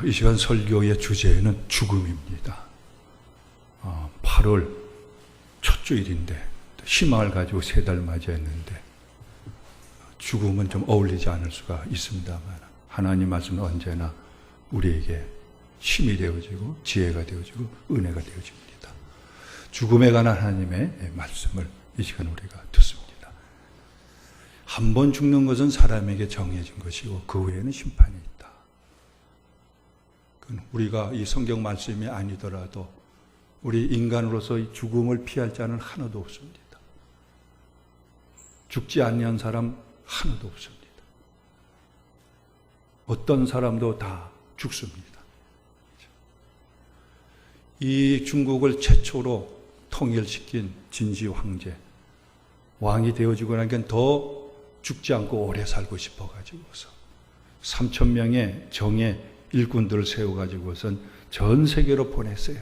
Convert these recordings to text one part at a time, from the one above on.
이 시간 설교의 주제는 죽음입니다. 8월 첫 주일인데 희망을 가지고 3달 맞이했는데 죽음은 좀 어울리지 않을 수가 있습니다만 하나님 말씀은 언제나 우리에게 힘이 되어지고 지혜가 되어지고 은혜가 되어집니다. 죽음에 관한 하나님의 말씀을 이 시간 우리가 듣습니다. 한 번 죽는 것은 사람에게 정해진 것이고 그 후에는 심판이 있다. 우리가 이 성경 말씀이 아니더라도 우리 인간으로서 이 죽음을 피할 자는 하나도 없습니다. 죽지 아니한 사람 하나도 없습니다. 어떤 사람도 다 죽습니다. 이 중국을 최초로 통일시킨 진시 황제, 왕이 되어지고 나니까 더 죽지 않고 오래 살고 싶어가지고서 3,000명의 정예 일꾼들을 세워가지고선 전 세계로 보냈어요.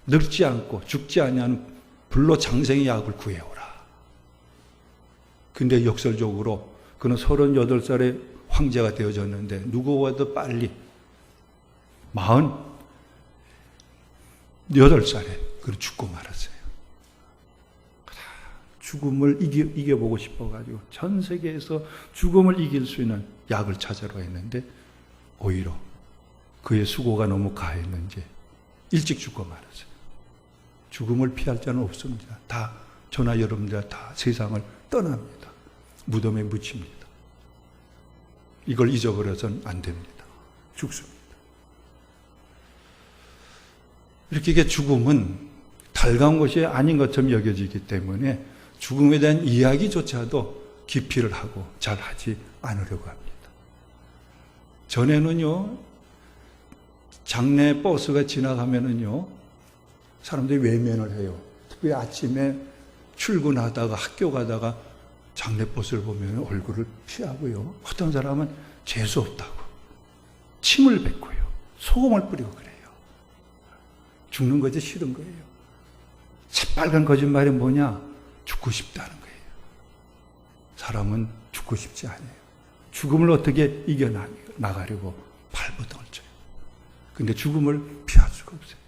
늙지 않고 죽지 아니하는 불로 장생의 약을 구해오라. 근데 역설적으로 그는 38살에 황제가 되어졌는데 누구보다도 빨리 48살에 그는 죽고 말았어요. 죽음을 이겨보고 싶어가지고 전 세계에서 죽음을 이길 수 있는 약을 찾으러 했는데 오히려 그의 수고가 너무 가했는지 일찍 죽고 말았어요. 죽음을 피할 자는 없습니다. 다 저나 여러분들 다 세상을 떠납니다. 무덤에 묻힙니다. 이걸 잊어버려서는 안 됩니다. 죽습니다. 이렇게 죽음은 달가운 것이 아닌 것처럼 여겨지기 때문에 죽음에 대한 이야기조차도 기피를 하고 잘 하지 않으려고 합니다. 전에는요, 장례 버스가 지나가면은요, 사람들이 외면을 해요. 특별히 아침에 출근하다가 학교 가다가 장례 버스를 보면 얼굴을 피하고요. 어떤 사람은 재수 없다고 침을 뱉고요. 소금을 뿌리고 그래요. 죽는 것이 싫은 거예요. 새빨간 거짓말이 뭐냐? 죽고 싶다는 거예요. 사람은 죽고 싶지 않아요. 죽음을 어떻게 이겨나가려고 발버둥을 쳐요. 근데 죽음을 피할 수가 없어요.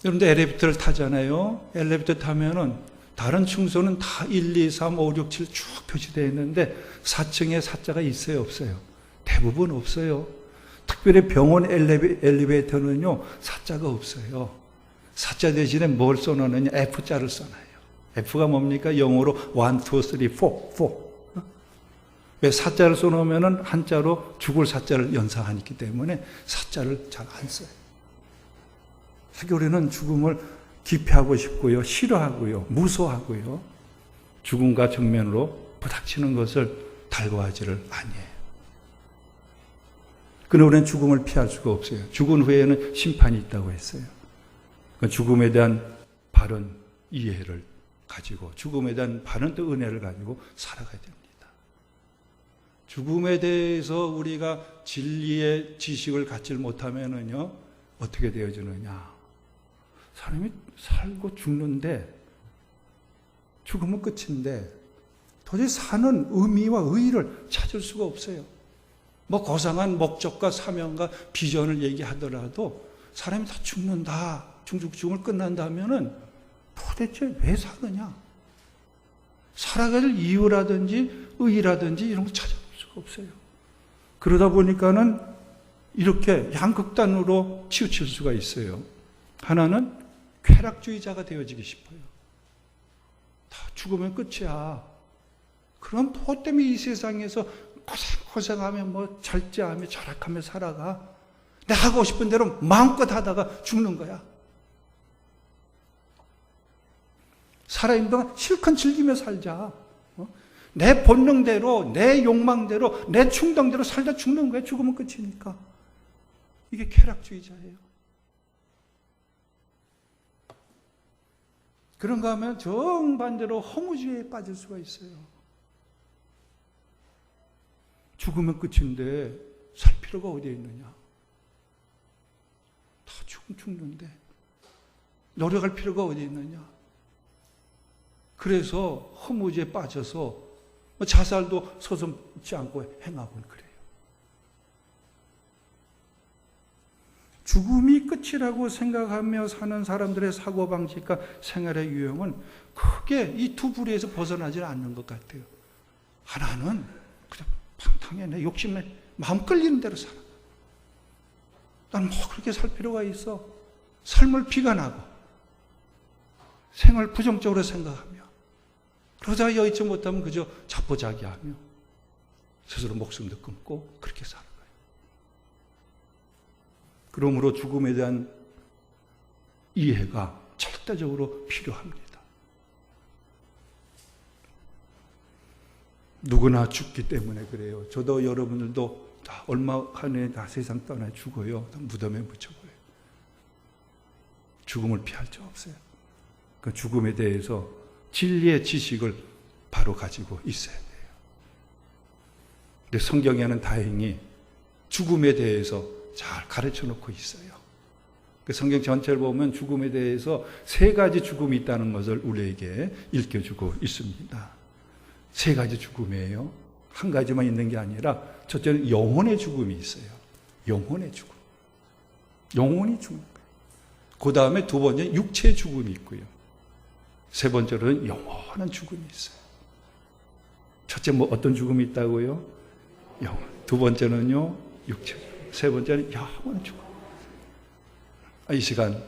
여러분들 엘리베이터를 타잖아요. 엘리베이터 타면은 다른 층소는 다 1, 2, 3, 5, 6, 7 쭉 표시되어 있는데 4층에 사자가 있어요, 없어요? 대부분 없어요. 특별히 병원 엘리베이터는요, 사자가 없어요. 사자 대신에 뭘 써놓느냐? F자를 써놔요. F가 뭡니까? 영어로 1, 2, 3, 4. 왜 사자를 써놓으면 한자로 죽을 사자를 연상하기 때문에 사자를 잘 안 써요. 특히 우리는 죽음을 기피하고 싶고요, 싫어하고요, 무서워하고요, 죽음과 정면으로 부닥치는 것을 달궈하지를 아니해요. 그러나 우리는 죽음을 피할 수가 없어요. 죽은 후에는 심판이 있다고 했어요. 죽음에 대한 바른 이해를 가지고 죽음에 대한 바른 또 은혜를 가지고 살아가야 됩니다. 죽음에 대해서 우리가 진리의 지식을 갖지 못하면은요, 어떻게 되어지느냐? 사람이 살고 죽는데 죽으면 끝인데 도저히 사는 의미와 의의를 찾을 수가 없어요. 뭐 고상한 목적과 사명과 비전을 얘기하더라도 사람이 다 죽는다, 죽음을 끝난다면은 도대체 왜 사느냐? 살아갈 이유라든지 의의라든지 이런 거 찾아볼 수가 없어요. 그러다 보니까는 이렇게 양극단으로 치우칠 수가 있어요. 하나는 쾌락주의자가 되어지기 싶어요. 다 죽으면 끝이야. 그럼 뭐 때문에 이 세상에서 고생하며 뭐 절제하며 절약하며 살아가. 내가 하고 싶은 대로 마음껏 하다가 죽는 거야. 살아있는 동안 실컷 즐기며 살자. 내 본능대로, 내 욕망대로, 내 충동대로 살다 죽는 거야. 죽으면 끝이니까. 이게 쾌락주의자예요. 그런가 하면 정반대로 허무주의에 빠질 수가 있어요. 죽으면 끝인데 살 필요가 어디에 있느냐? 다 죽는데 노력할 필요가 어디 있느냐? 그래서 허무주의에 빠져서 자살도 서슴지 않고 행하고 그래요. 죽음이 끝이라고 생각하며 사는 사람들의 사고방식과 생활의 유형은 크게 이 두 부류에서 벗어나지 않는 것 같아요. 하나는 그냥 방탕해, 내 욕심에 마음 끌리는 대로 살아. 난 뭐 그렇게 살 필요가 있어. 삶을 비관하고 생을 부정적으로 생각하며 그러다가 여의치 못하면 그저 자포자기하며 스스로 목숨도 끊고 그렇게 살아가요. 그러므로 죽음에 대한 이해가 절대적으로 필요합니다. 누구나 죽기 때문에 그래요. 저도 여러분들도 다 얼마 안에 다 세상 떠나 죽어요. 무덤에 묻혀버려요. 죽음을 피할 수 없어요. 그 죽음에 대해서 진리의 지식을 바로 가지고 있어야 돼요. 근데 성경에는 다행히 죽음에 대해서 잘 가르쳐 놓고 있어요. 그 성경 전체를 보면 죽음에 대해서 세 가지 죽음이 있다는 것을 우리에게 일깨주고 있습니다. 세 가지 죽음이에요. 한 가지만 있는 게 아니라 첫째는 영혼의 죽음이 있어요. 영혼의 죽음. 영혼이 죽는 거예요. 그 다음에 두 번째 육체의 죽음이 있고요. 세 번째로는 영원한 죽음이 있어요. 첫째 뭐 어떤 죽음이 있다고요? 영혼. 두 번째는요 육체. 세 번째는 영원한 죽음. 이 시간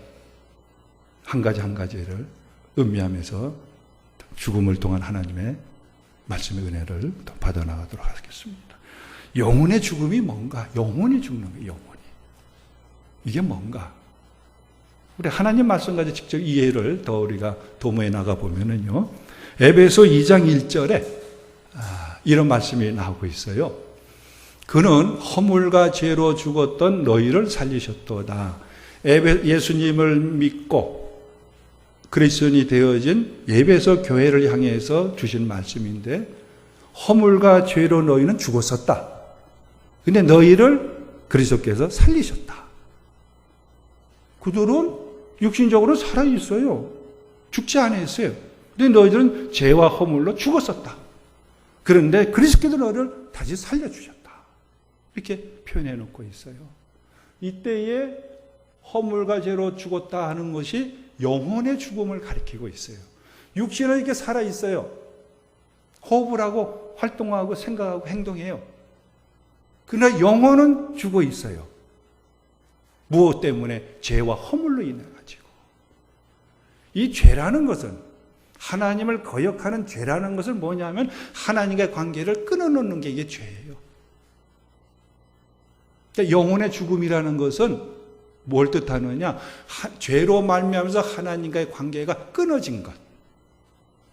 한 가지 한 가지를 음미하면서 죽음을 통한 하나님의 말씀의 은혜를 받아나가도록 하겠습니다. 영혼의 죽음이 뭔가? 영혼이 죽는 거예요. 영혼이. 이게 뭔가? 우리 하나님 말씀 가지고 직접 이해를 더 우리가 도모해 나가보면은요. 에베소 2장 1절에 이런 말씀이 나오고 있어요. 그는 허물과 죄로 죽었던 너희를 살리셨도다. 예수님을 믿고 그리스도인이 되어진 에베소 교회를 향해서 주신 말씀인데 허물과 죄로 너희는 죽었었다. 근데 너희를 그리스도께서 살리셨다. 그들은 육신적으로 살아있어요. 죽지 않았어요. 근데 너희들은 죄와 허물로 죽었었다. 그런데 그리스도께서 너희를 다시 살려주셨다. 이렇게 표현해 놓고 있어요. 이때에 허물과 죄로 죽었다 하는 것이 영혼의 죽음을 가리키고 있어요. 육신은 이렇게 살아있어요. 호흡을 하고 활동하고 생각하고 행동해요. 그러나 영혼은 죽어 있어요. 무엇 때문에? 죄와 허물로 인해 가지고. 이 죄라는 것은 하나님을 거역하는 죄라는 것은 뭐냐면 하나님과의 관계를 끊어놓는 게 이게 죄예요. 그러니까 영혼의 죽음이라는 것은 뭘 뜻하느냐? 죄로 말미암아서 하나님과의 관계가 끊어진 것,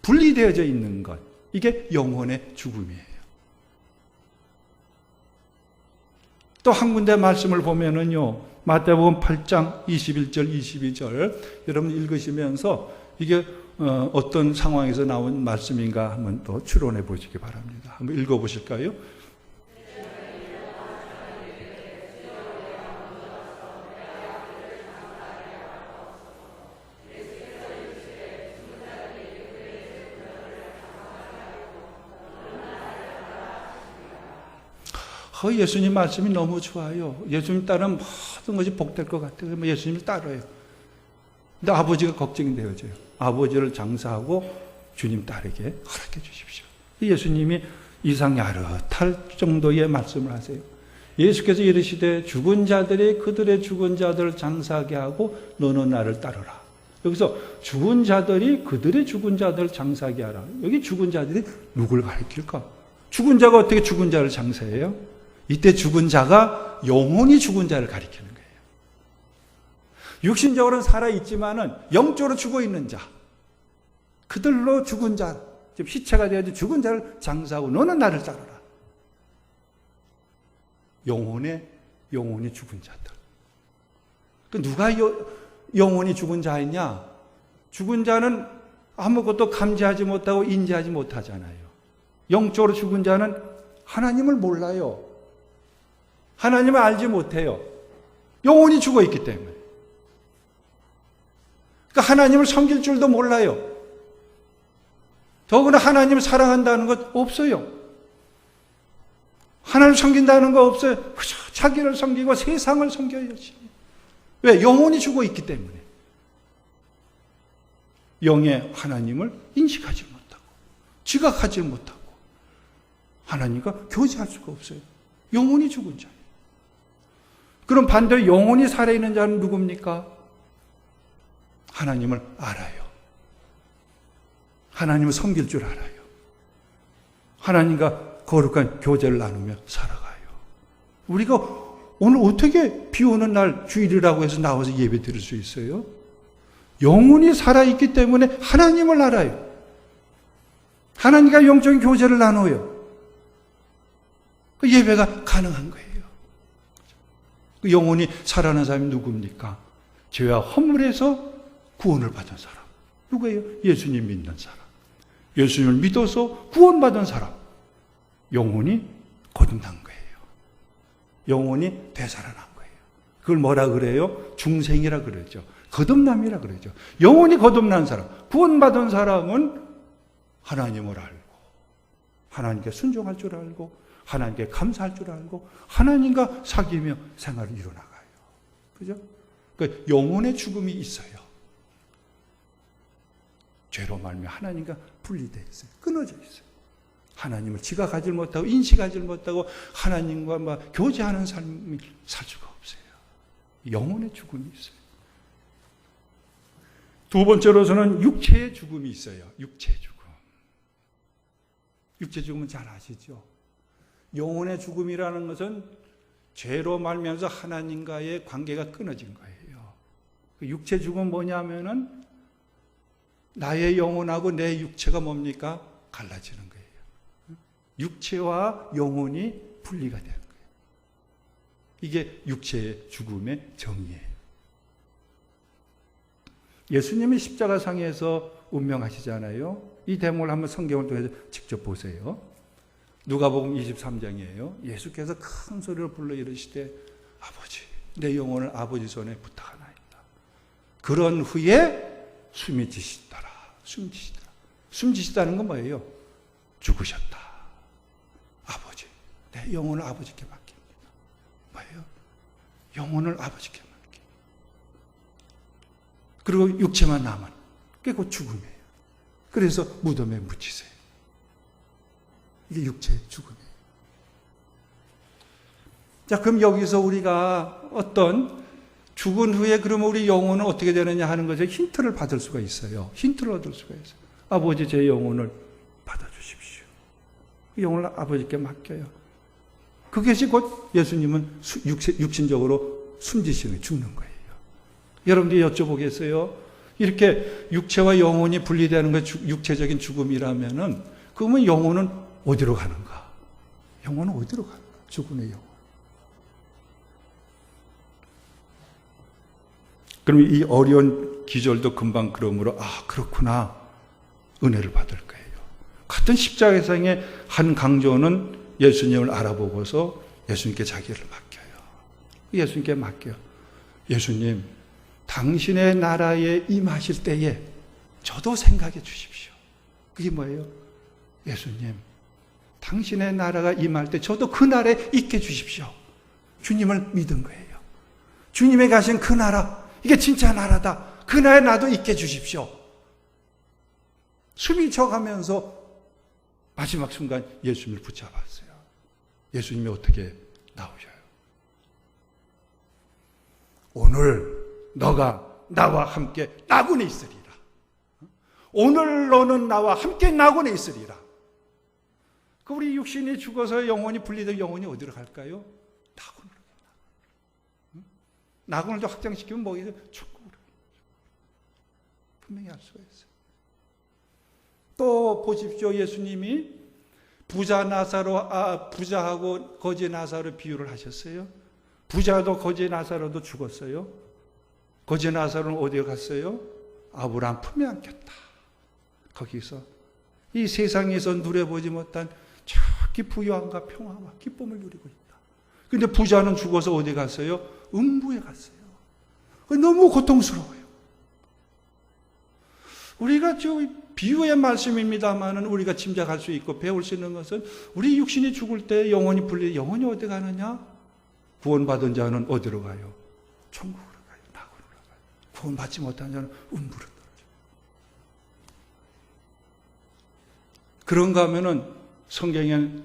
분리되어져 있는 것, 이게 영혼의 죽음이에요. 또 한 군데 말씀을 보면은요, 마태복음 8장 21절, 22절 여러분 읽으시면서 이게 어떤 상황에서 나온 말씀인가 한번 또 추론해 보시기 바랍니다. 한번 읽어보실까요? 예수님 말씀이 너무 좋아요. 예수님 따르면 모든 것이 복될 것 같아요. 예수님을 따라요. 근데 아버지가 걱정이 되어져요. 아버지를 장사하고 주님 따르게 허락해 주십시오. 예수님이 이상 야릇할 정도의 말씀을 하세요. 예수께서 이르시되 죽은 자들이 그들의 죽은 자들을 장사하게 하고 너는 나를 따르라. 여기서 죽은 자들이 그들의 죽은 자들을 장사하게 하라. 여기 죽은 자들이 누굴 가리킬까? 죽은 자가 어떻게 죽은 자를 장사해요? 이때 죽은 자가 영혼이 죽은 자를 가리키는 거예요. 육신적으로는 살아있지만은 영적으로 죽어있는 자, 그들로 죽은 자, 시체가 되어서 죽은 자를 장사하고 너는 나를 따르라. 영혼이 죽은 자들. 누가 영혼이 죽은 자이냐? 죽은 자는 아무것도 감지하지 못하고 인지하지 못하잖아요. 영적으로 죽은 자는 하나님을 몰라요. 하나님을 알지 못해요. 영혼이 죽어있기 때문에. 그러니까 하나님을 섬길 줄도 몰라요. 더구나 하나님을 사랑한다는 것 없어요. 하나님을 섬긴다는 거 없어요. 그저 자기를 섬기고 세상을 섬겨요. 열심히. 왜? 영혼이 죽어 있기 때문에. 영의 하나님을 인식하지 못하고 지각하지 못하고 하나님과 교제할 수가 없어요. 영혼이 죽은 자예요. 그럼 반대로 영혼이 살아있는 자는 누굽니까? 하나님을 알아요. 하나님을 섬길 줄 알아요. 하나님과 거룩한 교제를 나누며 살아가요. 우리가 오늘 어떻게 비 오는 날 주일이라고 해서 나와서 예배 드릴 수 있어요? 영혼이 살아있기 때문에 하나님을 알아요. 하나님과 영적인 교제를 나눠요. 그 예배가 가능한 거예요. 그 영혼이 살아나는 사람이 누굽니까? 죄와 허물에서 구원을 받은 사람. 누구예요? 예수님 믿는 사람. 예수님을 믿어서 구원받은 사람. 영혼이 거듭난 거예요. 영혼이 되살아난 거예요. 그걸 뭐라 그래요? 중생이라 그러죠. 거듭남이라 그러죠. 영혼이 거듭난 사람, 구원받은 사람은 하나님을 알고 하나님께 순종할 줄 알고 하나님께 감사할 줄 알고 하나님과 사귀며 생활을 이뤄나가요. 그죠? 그러니까 영혼의 죽음이 있어요. 죄로 말미암아 하나님과 분리되어 있어요. 끊어져 있어요. 하나님을 지각하지 못하고 인식하지 못하고 하나님과 막 교제하는 삶이 살 수가 없어요. 영혼의 죽음이 있어요. 두 번째로서는 육체의 죽음이 있어요. 육체의 죽음. 육체의 죽음은 잘 아시죠? 영혼의 죽음이라는 것은 죄로 말미암아서 하나님과의 관계가 끊어진 거예요. 그 육체 죽음은 뭐냐면은 나의 영혼하고 내 육체가 뭡니까? 갈라지는 거예요. 육체와 영혼이 분리가 되는 거예요. 이게 육체의 죽음의 정의예요. 예수님이 십자가상에서 운명하시잖아요. 이 대목을 한번 성경을 통해서 직접 보세요. 누가복음 23장이에요. 예수께서 큰 소리로 불러 이르시되 아버지 내 영혼을 아버지 손에 부탁하나이다. 그런 후에 숨이 지시더라. 숨지시더라. 숨지시다는 건 뭐예요? 죽으셨다. 아버지 내 영혼을 아버지께 맡깁니다. 뭐예요? 영혼을 아버지께 맡깁니다. 그리고 육체만 남은 그게 곧 죽음이에요. 그래서 무덤에 묻히세요. 이게 육체의 죽음이에요. 자, 그럼 여기서 우리가 어떤 죽은 후에 그러면 우리 영혼은 어떻게 되느냐 하는 것에 힌트를 받을 수가 있어요. 힌트를 얻을 수가 있어요. 아버지 제 영혼을 받아주십시오. 영혼을 아버지께 맡겨요. 그것이 곧 예수님은 육신적으로 숨지시는 죽는 거예요. 여러분들이 여쭤보겠어요? 이렇게 육체와 영혼이 분리되는 것 육체적인 죽음이라면은 그러면 영혼은 어디로 가는가? 영혼은 어디로 가는가? 죽음의 영혼. 그럼 이 어려운 기절도 금방 그러므로 그렇구나 은혜를 받을 거예요. 같은 십자가상의 한 강조는 예수님을 알아보고서 예수님께 자기를 맡겨요. 예수님께 맡겨요. 예수님 당신의 나라에 임하실 때에 저도 생각해 주십시오. 그게 뭐예요? 예수님 당신의 나라가 임할 때 저도 그 날에 있게 주십시오. 주님을 믿은 거예요. 주님의 가신 그 나라 이게 진짜 나라다. 그 날에 나도 있게 주십시오. 숨이 져가면서 마지막 순간 예수님을 붙잡았어요. 예수님이 어떻게 나오셔요? 오늘 너가 나와 함께 낙원에 있으리라. 오늘 너는 나와 함께 낙원에 있으리라. 그 우리 육신이 죽어서 영혼이 분리된 영혼이 어디로 갈까요? 낙원으로. 낙원을 더 확장시키면 뭐예요? 천국으로. 분명히 알 수가 있어요. 또 보십시오. 예수님이 부자하고 거지 나사로 비유를 하셨어요. 부자도 거지 나사로도 죽었어요. 거지 나사로는 어디에 갔어요? 아브라함 품에 안겼다. 거기서 이 세상에서 누려보지 못한 저기 부유함과 평화와 기쁨을 누리고 있다. 그런데 부자는 죽어서 어디 갔어요? 음부에 갔어요. 너무 고통스러워요. 우리가 비유의 말씀입니다만은 우리가 짐작할 수 있고 배울 수 있는 것은 우리 육신이 죽을 때 영혼이 어디 가느냐? 구원받은 자는 어디로 가요? 천국으로 가요. 구원받지 못한 자는 음부로 떨어져. 그런가 하면은 성경엔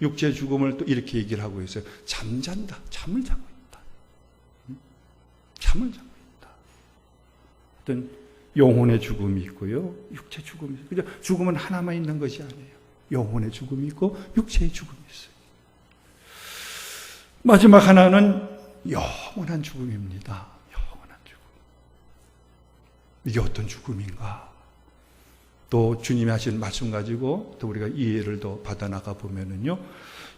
육체 죽음을 또 이렇게 얘기를 하고 있어요. 잠잔다. 잠을 자고 있다. 잠을 자고 있다. 어떤 영혼의 죽음이 있고요. 육체 죽음이 있어요. 그죠? 죽음은 하나만 있는 것이 아니에요. 영혼의 죽음이 있고 육체의 죽음이 있어요. 마지막 하나는 영원한 죽음입니다. 영원한 죽음. 이게 어떤 죽음인가? 또 주님이 하신 말씀 가지고 또 우리가 이해를 더 받아나가 보면은요.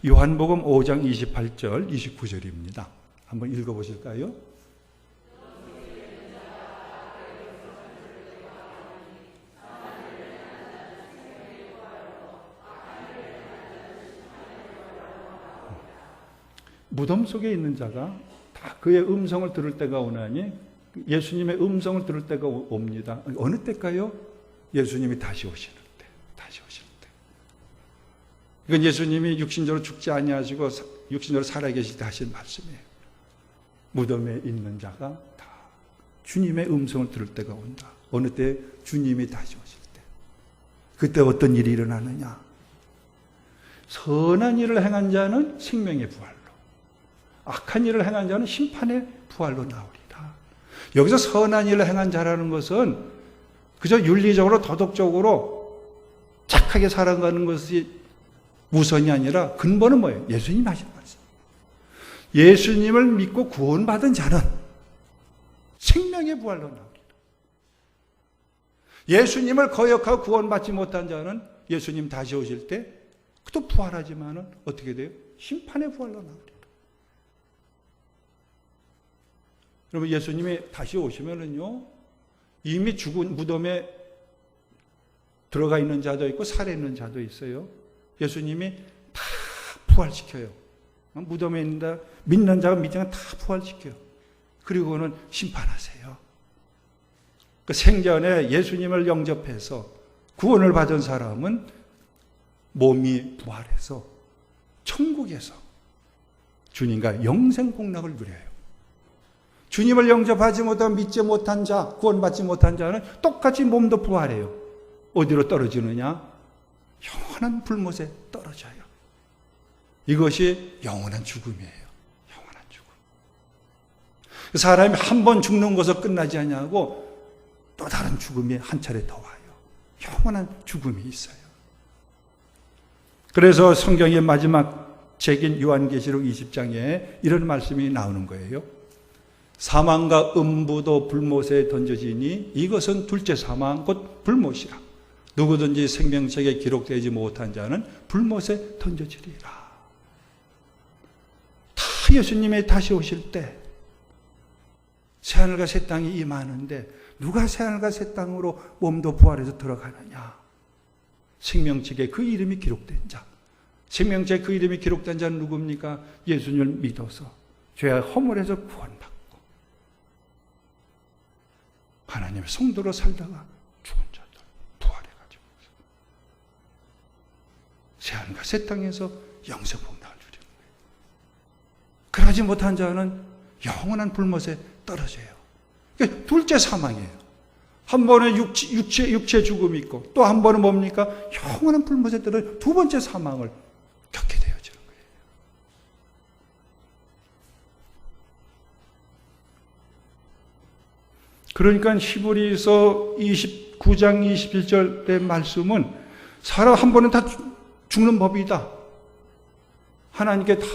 요한복음 5장 28절, 29절입니다. 한번 읽어보실까요? 무덤 속에 있는 자가 다 그의 음성을 들을 때가 오나니 예수님의 음성을 들을 때가 옵니다. 어느 때일까요? 예수님이 다시 오시는 때. 다시 오시는 때. 이건 예수님이 육신적으로 죽지 아니하시고 육신적으로 살아계실 때 하신 말씀이에요. 무덤에 있는 자가 다 주님의 음성을 들을 때가 온다. 어느 때? 주님이 다시 오실 때. 그때 어떤 일이 일어나느냐? 선한 일을 행한 자는 생명의 부활로, 악한 일을 행한 자는 심판의 부활로 나오리라. 여기서 선한 일을 행한 자라는 것은 그저 윤리적으로 도덕적으로 착하게 살아가는 것이 우선이 아니라 근본은 뭐예요? 예수님 하신 말씀. 예수님을 믿고 구원받은 자는 생명의 부활로 나오리라. 예수님을 거역하고 구원받지 못한 자는 예수님 다시 오실 때 또 부활하지만은 어떻게 돼요? 심판의 부활로 나오리라. 여러분, 예수님이 다시 오시면은요, 이미 죽은 무덤에 들어가 있는 자도 있고 살아 있는 자도 있어요. 예수님이 다 부활시켜요. 무덤에 있는 믿는 자가 믿는 자가 다 부활시켜요. 그리고는 심판하세요. 그 생전에 예수님을 영접해서 구원을 받은 사람은 몸이 부활해서 천국에서 주님과 영생 복락을 누려요. 주님을 영접하지 못하고 믿지 못한 자, 구원받지 못한 자는 똑같이 몸도 부활해요. 어디로 떨어지느냐? 영원한 불못에 떨어져요. 이것이 영원한 죽음이에요. 영원한 죽음. 사람이 한 번 죽는 것으로 끝나지 않냐고 또 다른 죽음이 한 차례 더 와요. 영원한 죽음이 있어요. 그래서 성경의 마지막 책인 요한계시록 20장에 이런 말씀이 나오는 거예요. 사망과 음부도 불못에 던져지니 이것은 둘째 사망 곧 불못이라. 누구든지 생명책에 기록되지 못한 자는 불못에 던져지리라. 다 예수님이 다시 오실 때 새하늘과 새 땅이 임하는데 누가 새하늘과 새 땅으로 몸도 부활해서 들어가느냐? 생명책에 그 이름이 기록된 자. 생명책에 그 이름이 기록된 자는 누굽니까? 예수님을 믿어서 죄와 허물에서 구원받고 하나님의 성도로 살다가 죽은 자들 부활해가지고 새하늘과 새 땅에서 영생 복락을 누리는 거예요. 그러지 못한 자는 영원한 불못에 떨어져요. 그러니까 둘째 사망이에요. 한 번은 육체 죽음이 있고 또 한 번은 뭡니까? 영원한 불못에 떨어져 두 번째 사망을 겪게 되어지는 거예요. 그러니까 히브리서 29장 21절의 말씀은 사람 한 번은 다 죽는 법이다. 하나님께 다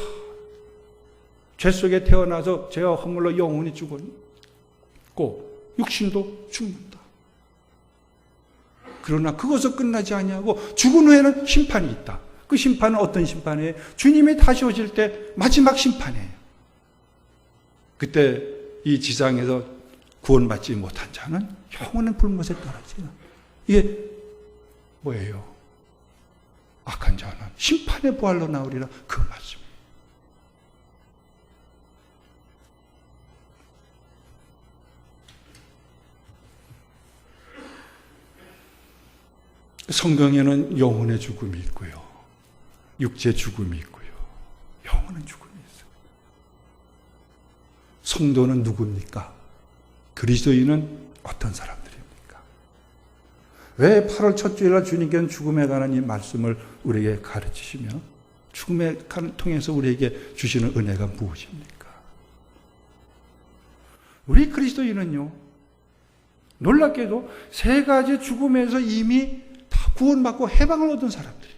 죄 속에 태어나서 죄와 허물로 영혼이 죽었고 육신도 죽는다. 그러나 그것을 끝나지 아니하고 죽은 후에는 심판이 있다. 그 심판은 어떤 심판이에요? 주님이 다시 오실 때 마지막 심판이에요. 그때 이 지상에서 구원받지 못한 자는 영원한 불못에 떨어지는. 이게 뭐예요? 악한 자는 심판의 부활로 나오리라. 그 말씀이에요. 성경에는 영혼의 죽음이 있고요. 육체 죽음이 있고요. 영혼은 죽음이 있어요. 성도는 누굽니까? 그리스도인은 어떤 사람들입니까? 왜 8월 첫 주일날 주님께서는 죽음에 관한 이 말씀을 우리에게 가르치시며 죽음에 통해서 우리에게 주시는 은혜가 무엇입니까? 우리 그리스도인은요, 놀랍게도 세 가지 죽음에서 이미 다 구원받고 해방을 얻은 사람들이에요.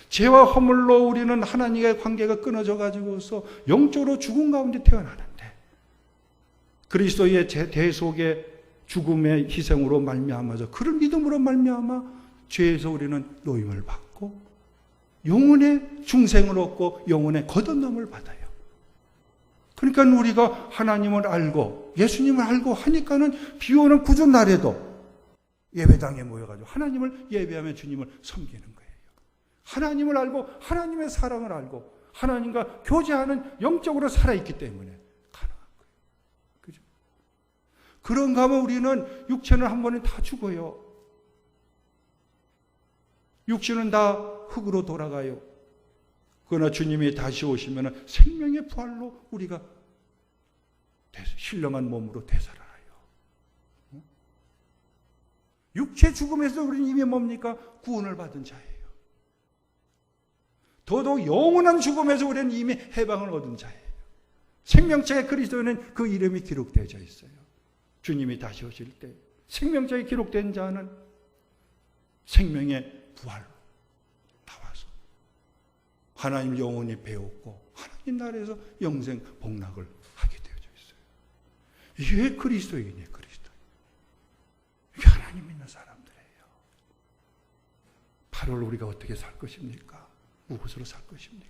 죄와 허물로 우리는 하나님과의 관계가 끊어져 가지고서 영적으로 죽음 가운데 태어나는데, 그리스도의 대속의 죽음의 희생으로 말미암아서 그런 믿음으로 말미암아 죄에서 우리는 노임을 받고 영혼의 중생을 얻고 영혼의 거듭남을 받아요. 그러니까 우리가 하나님을 알고 예수님을 알고 하니까는 비 오는 구주 날에도 예배당에 모여가지고 하나님을 예배하며 주님을 섬기는 거예요. 하나님을 알고 하나님의 사랑을 알고 하나님과 교제하는 영적으로 살아있기 때문에 가능한 거예요. 그죠? 그런가 하면 우리는 육체는 한 번에 다 죽어요. 육신은 다 흙으로 돌아가요. 그러나 주님이 다시 오시면 생명의 부활로 우리가 신령한 몸으로 되살아나요. 육체 죽음에서 우리는 이미 뭡니까? 구원을 받은 자예요. 더더욱 영원한 죽음에서 우리는 이미 해방을 얻은 자예요. 생명책에 그리스도에는 그 이름이 기록되어 있어요. 주님이 다시 오실 때 생명책에 기록된 자는 생명의 부활로 나와서 하나님 영원히 배웠고 하나님 나라에서 영생 복락을 하게 되어져 있어요. 이게 그리스도인이에요. 그리스도인. 이게 하나님 믿는 사람들이에요. 8월 우리가 어떻게 살 것입니까? 무엇으로 살 것입니까?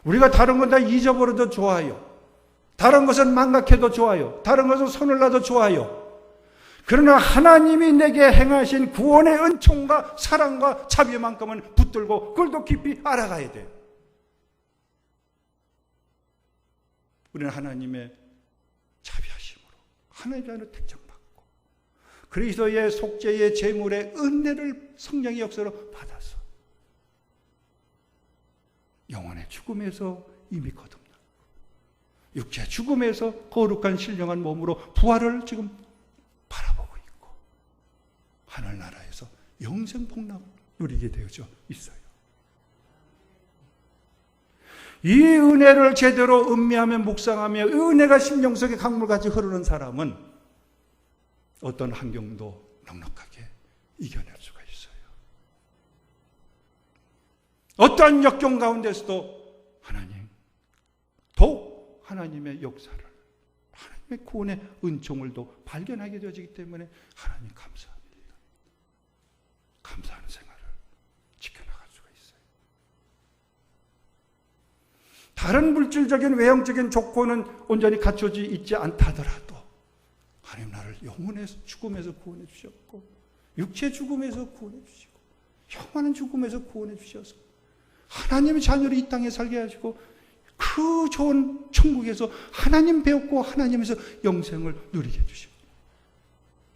우리가 다른 건 다 잊어버려도 좋아요. 다른 것은 망각해도 좋아요. 다른 것은 손을 놔도 좋아요. 그러나 하나님이 내게 행하신 구원의 은총과 사랑과 자비만큼은 붙들고 그걸 더 깊이 알아가야 돼요. 우리는 하나님의 자비하심으로 하나님의 자녀로 택정받고 그리스도의 속죄의 제물의 은혜를 성령의 역사로 받아서 영혼의 죽음에서 이미 거듭나고 육체의 죽음에서 거룩한 신령한 몸으로 부활을 지금 바라보고 있고 하늘나라에서 영생 복락을 누리게 되어져 있어요. 이 은혜를 제대로 음미하며 묵상하며 은혜가 심령 속에 강물같이 흐르는 사람은 어떤 환경도 넉넉하게 이겨낼 수가 있어요. 어떠한 역경 가운데서도 하나님, 더욱 하나님의 역사를, 하나님의 구원의 은총을 더 발견하게 되어지기 때문에 하나님 감사합니다. 감사하는 생활을 지켜나갈 수가 있어요. 다른 물질적인 외형적인 조건은 온전히 갖춰져 있지 않다더라도 하나님 나를 영혼의 죽음에서 구원해 주셨고 육체 죽음에서 구원해 주시고 영원한 죽음에서 구원해 주셔서 하나님의 자녀로 이 땅에 살게 하시고 그 좋은 천국에서 하나님 배웠고 하나님에서 영생을 누리게 해주시고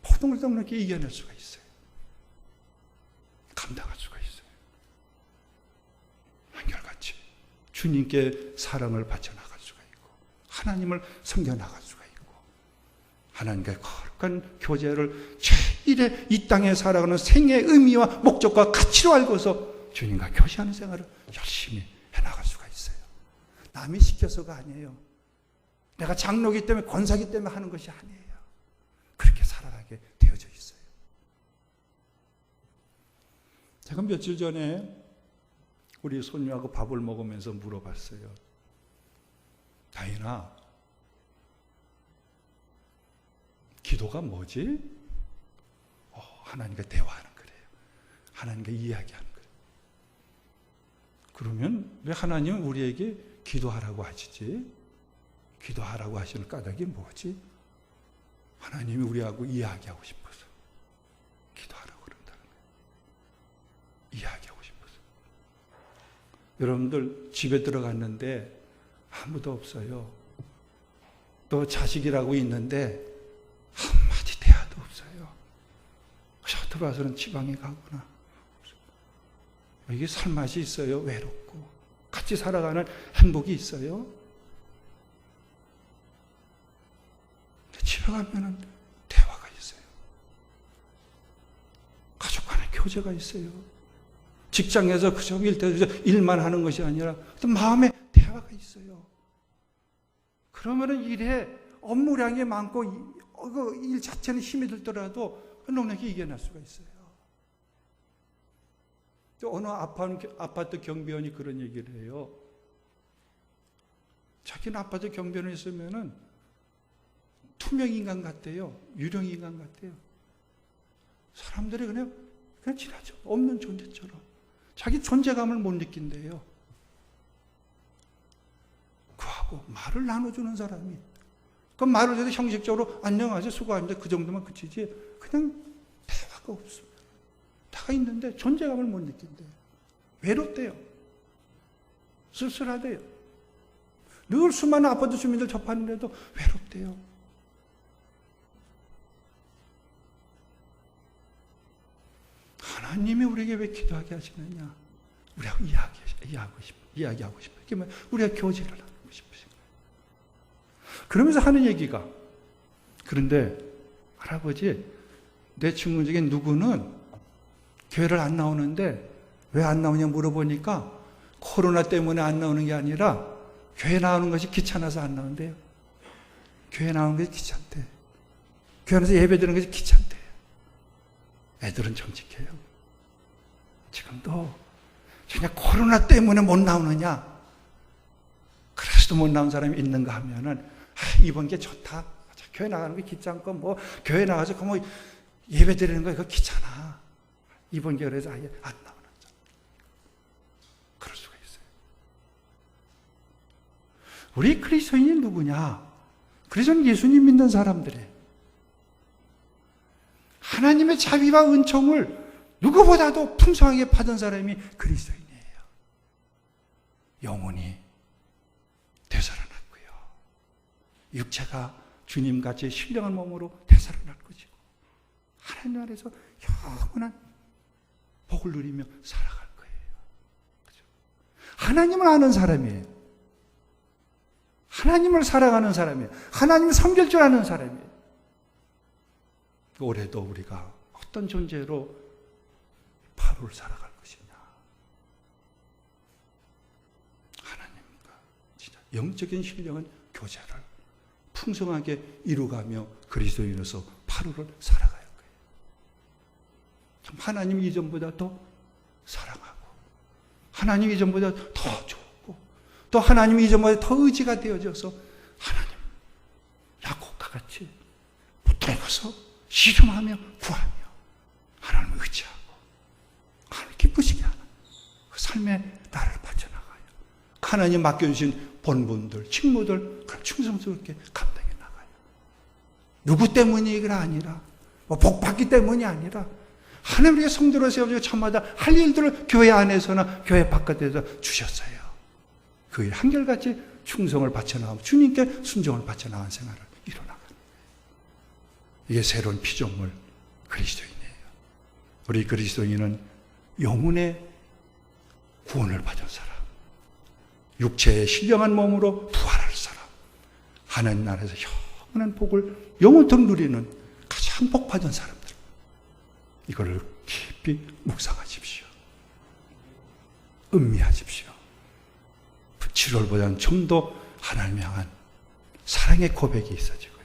모든 걸 넉넉히 이겨낼 수가 있어요. 감당할 수가 있어요. 한결같이 주님께 사랑을 바쳐나갈 수가 있고 하나님을 섬겨나갈 수가 있고 하나님과의 거룩한 교제를 제1의 이 땅에 살아가는 생의 의미와 목적과 가치로 알고서 주님과 교제하는 생활을 열심히 해나갈 수가 있어요. 남이 시켜서가 아니에요. 내가 장로기 때문에 권사기 때문에 하는 것이 아니에요. 그렇게 살아가게 되어져 있어요. 제가 며칠 전에 우리 손녀하고 밥을 먹으면서 물어봤어요. 다인아, 기도가 뭐지? 하나님과 대화하는 거래요. 하나님과 이야기하는 거예요. 그러면 왜 하나님은 우리에게 기도하라고 하시지? 기도하라고 하시는 까닭이 뭐지? 하나님이 우리하고 이야기하고 싶어서 기도하라고 그런다는 거예요. 이야기하고 싶어서. 여러분들 집에 들어갔는데 아무도 없어요. 또 자식이라고 있는데 한마디 대화도 없어요. 셔터 봐서는 지방에 가거나 이게 살맛이 있어요. 외롭고 같이 살아가는 행복이 있어요. 들어가면은 대화가 있어요. 가족 간의 교제가 있어요. 직장에서 그저 일만 하는 것이 아니라 마음에 대화가 있어요. 그러면은 일에 업무량이 많고 일 자체는 힘이 들더라도 넉넉히 이겨낼 수가 있어요. 어느 아파트 경비원이 그런 얘기를 해요. 자기는 아파트 경비원에 있으면은 투명인간 같대요. 유령인간 같대요. 사람들이 그냥 지나쳐. 없는 존재처럼. 자기 존재감을 못 느낀대요. 그하고 말을 나눠주는 사람이. 그 말을 해도 형식적으로 안녕하세요, 수고합니다. 그 정도만 그치지. 그냥 대화가 없어요. 다 있는데 존재감을 못 느낀대요. 외롭대요. 쓸쓸하대요. 늘 수많은 아파트 주민들 접하는데도 외롭대요. 하나님이 우리에게 왜 기도하게 하시느냐? 우리하고 이야기하고 싶어요. 우리가 교제를 나누고 싶으신 거예요. 그러면서 하는 얘기가, 그런데 할아버지, 내 친구 중에 누구는 교회를 안 나오는데 왜 안 나오냐 물어보니까 코로나 때문에 안 나오는 게 아니라 교회 나오는 것이 귀찮아서 안 나온대요. 교회 나오는 것이 귀찮대. 교회 안에서 예배 드리는 것이 귀찮대. 애들은 정직해요. 지금도 그냥 코로나 때문에 못 나오느냐, 그래서도 못 나온 사람이 있는가 하면은 이번 게 좋다. 교회 나가는 게 귀찮고 뭐 교회 나가서 뭐 예배 드리는 거 이거 귀찮아. 이번 교회에서 아예 안 나오는 자. 그럴 수가 있어요. 우리 그리스도인이 누구냐? 그리스도는 예수님 믿는 사람들이에요. 하나님의 자비와 은총을 누구보다도 풍성하게 받은 사람이 그리스도인이에요. 영혼이 되살아났고요. 육체가 주님같이 신령한 몸으로 되살아날 것이고 하나님 안에서 영원한 복을 누리며 살아갈 거예요. 그렇죠? 하나님을 아는 사람이에요. 하나님을 사랑하는 사람이에요. 하나님을 섬길 줄 아는 사람이에요. 올해도 우리가 어떤 존재로 8월을 살아갈 것이냐. 하나님과 진짜 영적인 신령한 교제를 풍성하게 이루가며 그리스도인으로서 8월을 살아갈 거예요. 참 하나님 이전보다 더 사랑하고 하나님 이전보다 더 좋고 또 하나님 이전보다 더 의지가 되어져서 하나님 야곱과 같이 붙들어서 실험하며 구하며 하나님을 의지하고 하나님을 기쁘시게 하는 그 삶의 나를 바쳐나가요. 하나님 맡겨주신 본분들, 직무들 그럼 충성스럽게 감당해 나가요. 누구 때문이가 아니라 뭐 복받기 때문이 아니라 하나님 우리의 성도로 세워지고 참마다 할 일들을 교회 안에서나 교회 바깥에서 주셨어요. 그 일 한결같이 충성을 바쳐나가고 주님께 순종을 바쳐나가는 생활을 이뤄나가는 거예요. 이게 새로운 피조물 그리스도인이에요. 우리 그리스도인은 영혼의 구원을 받은 사람, 육체의 신령한 몸으로 부활할 사람, 하나님 나라에서 영원한 복을 영원토록 누리는 가장 복받은 사람들, 이거를 깊이 묵상하십시오. 음미하십시오. 7월보다는 좀 더 하나님을 향한 사랑의 고백이 있어지고요.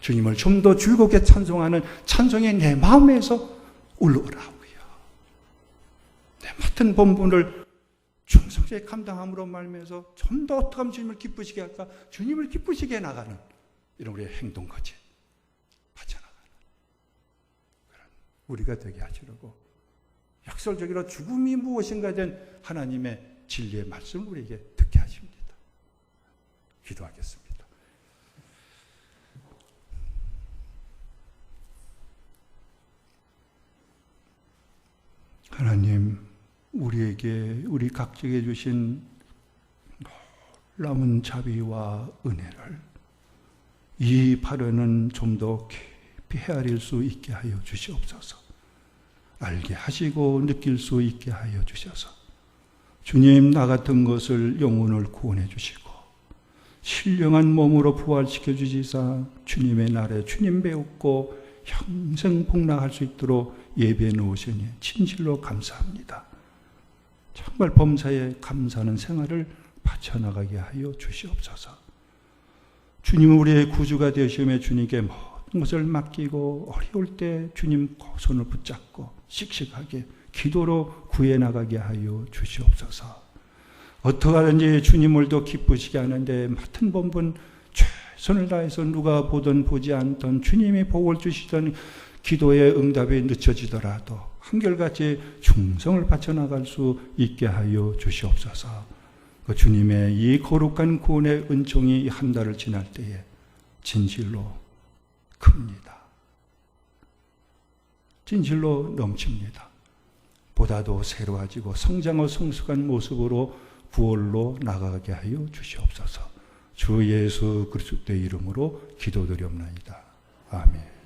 주님을 좀 더 즐겁게 찬송하는 찬송이 내 마음에서 올라오고요. 내 맡은 본분을 충성스럽게 감당함으로 말미암아서 좀 더 어떻게 하면 주님을 기쁘시게 할까? 주님을 기쁘시게 나가는 이런 우리의 행동까지 바쳐나가는 그런 우리가 되게 하시려고 역설적으로 죽음이 무엇인가 된 하나님의 진리의 말씀을 우리에게 듣게 하십니다. 기도하겠습니다. 하나님, 우리에게 우리 각자에게 주신 놀라운 자비와 은혜를 이 8회는 좀 더 깊이 헤아릴 수 있게 하여 주시옵소서. 알게 하시고 느낄 수 있게 하여 주셔서 주님, 나 같은 것을 영혼을 구원해 주시고 신령한 몸으로 부활시켜 주시사 주님의 날에 주님 배웠고 평생 복락할 수 있도록 예배해 놓으시니 진실로 감사합니다. 정말 범사에 감사하는 생활을 바쳐나가게 하여 주시옵소서. 주님은 우리의 구주가 되시며 주님께 모든 것을 맡기고 어려울 때 주님 손을 붙잡고 씩씩하게 기도로 구해나가게 하여 주시옵소서. 어떻게 하든지 주님을 더 기쁘시게 하는데 맡은 본분 최선을 다해서 누가 보든 보지 않던 주님이 복을 주시던 기도의 응답이 늦춰지더라도 한결같이 충성을 바쳐나갈 수 있게 하여 주시옵소서. 그 주님의 이 거룩한 구원의 은총이 한 달을 지날 때에 진실로 큽니다. 진실로 넘칩니다. 보다도 새로워지고 성장하고 성숙한 모습으로 구원로 나가게 하여 주시옵소서. 주 예수 그리스도의 이름으로 기도드리옵나이다. 아멘.